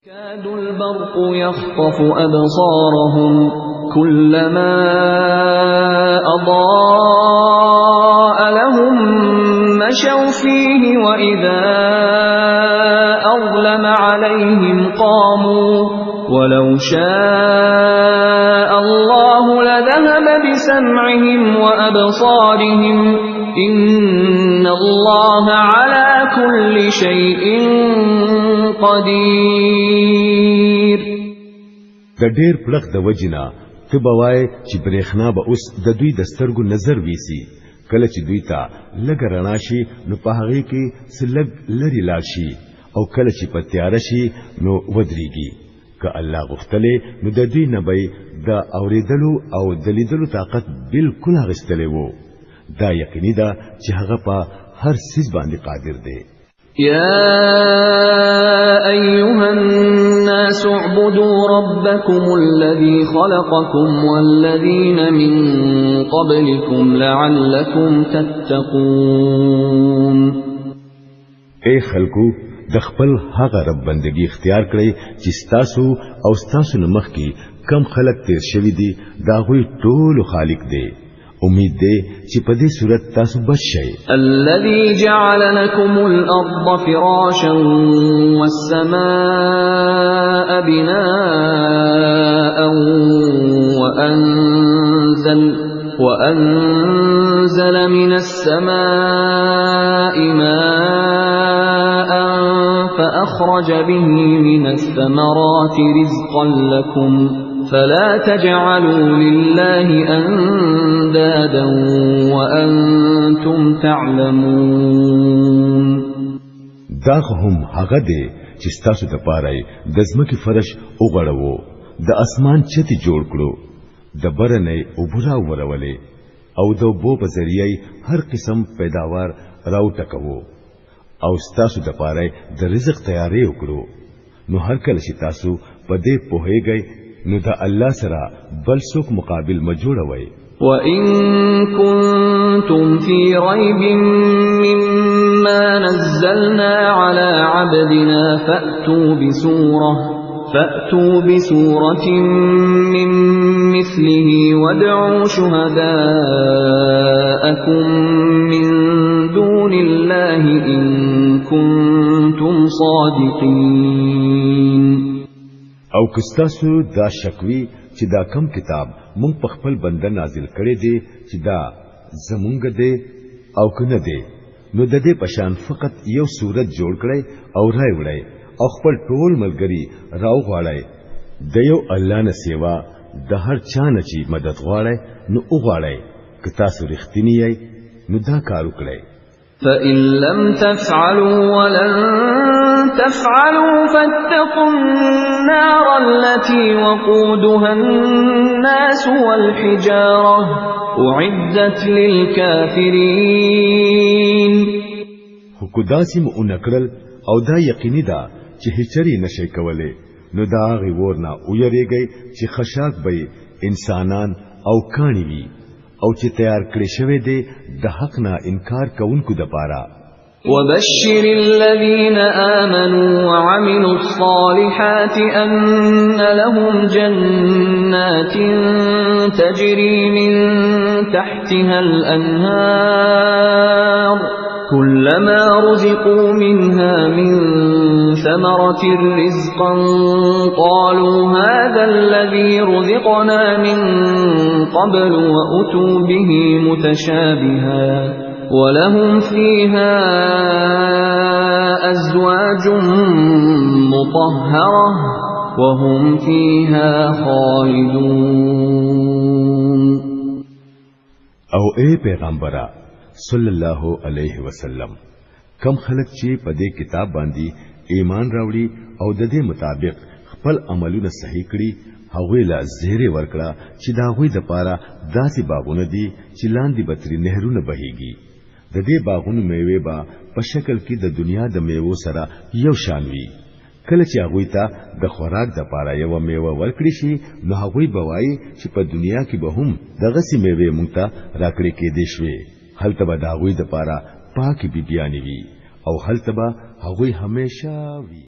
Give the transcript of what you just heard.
كاد البرق يخطف أبصارهم كلما أضاء لهم مشوا فيه وإذا أظلم عليهم قاموا ولو شاء الله لذهب بسمعهم وأبصارهم إن الله على كل شيء قدير. د ډېر پلخ د وجنا ته بوای چې برېښنا به اوس د دوی د سترګو نظر ویسي کله چې دوی ته لږ رڼا شي نو په هغه کې سلګ لري لاړ شي او کله چې په تیار شي نو ودرېږي که الله غفتله نو د دوی نه به د اوریدلو او د لیدلو طاقت بالکل غستلې وو دا یقیني ده چې هغه په هر څه باندې قادر دی. يا أيها الناس اعبدوا ربكم الذي خلقكم والذين من قبلكم لعلكم تتقون. اے خلقو د خپل هغه رب بندگی اختیار کړئ چې ستاسو او ستاسو نمخ کې کم خلق تیر شوی دي دا غوي ټول خالق دی. امید دې چې په دې صورت تاسو بچ شئ. الذي جعل لكم الأرض فراشا والسماء بناء وأنزل من السماء ماء فأخرج به من الثمرات رزقا لكم فلا تجعلوا لله أندادا وأنتم تعلمون. دا هم هغه دی چې تاسو د پاره د ځمکې فرش وګړو د اسمان چتی جوړ کړو د برنې وبرا ورولې او د بو په ذریعہ هر قسم پیداوار راو ټکوو او تاسو د پاره د رزق تیارې وکړو نو هر کله چې تاسو په دې پوهیږئ نو دا الله سره بل څوک مقابل مجوړوي. وَإِن كُنتُمْ فِي رَيْبٍ مِّمَّا نَزَّلْنَا عَلَى عَبْدِنَا فَأْتُوا بِسُورَةٍ مِّن مِّثْلِهِ وَادْعُوا شُهَدَاءَكُم مِّن دُونِ اللَّهِ إِن كُنتُمْ صَادِقِينَ. او کستاسو دا شکوي چې دا کم کتاب مونږ په خپل بنده نازل کړي دي چې دا زمونږ دی او کنه دی نو د دې پشان فقط یو صورت جوړ کړي او راي وړي او خپل ټول ملګری راو غواړي د یو الله نه سیوا د هر چا نه چې مدد غواړي نو وغواړي که تاسو رښتینی یې نو دا کار وکړئ. فَإِن لَّمْ تَفْعَلُوا وَلَن تَفْعَلُوا فَاتَّقُوا النَّارَ الَّتِي وَقُودُهَا النَّاسُ وَالْحِجَارَةُ أُعِدَّتْ لِلْكَافِرِينَ. حکوداسي مو نکړل او دا یقیني ده چې هیڅری نشي کولای نو دا غي ورنا او یریږي چې خشاک به انسانان او کانی وي او چې تیار کړی شوی دی د حق نه انکار کوونکو د پاره. وبشر الذين آمنوا وعملوا الصالحات أن لهم جنات تجري من تحتها الأنهار كلما رزقوا منها من ثمرة رزقا قالوا هذا الذي رزقنا من قبل وأتوا به متشابها ولهم فيها أزواج مطهرة وهم فيها خالدون. او اے پیغمبره صلی الله علیه وسلم کم خلق چې په دې کتاب باندې ایمان راوړي او د دې مطابق خپل عملونه صحیح کړي هغه لا زیره ورکړه چې دا غوي د پاره داسې باغونه دي چې لاندې بتري نهرونه بهيږي د دې باغونو میوه با په شکل کې د دنیا د میوه سره یو شان وي کله چې هغه ته د خوراک د پاره یو میوه ورکړي شي نو هغه بوای چې په دنیا کې به هم دغه سي میوه مونږ ته راکړي کې دي شوي هلته به دا غوي د پاره پاکي بیبيانی وي او هلته به هغه همیشه وي.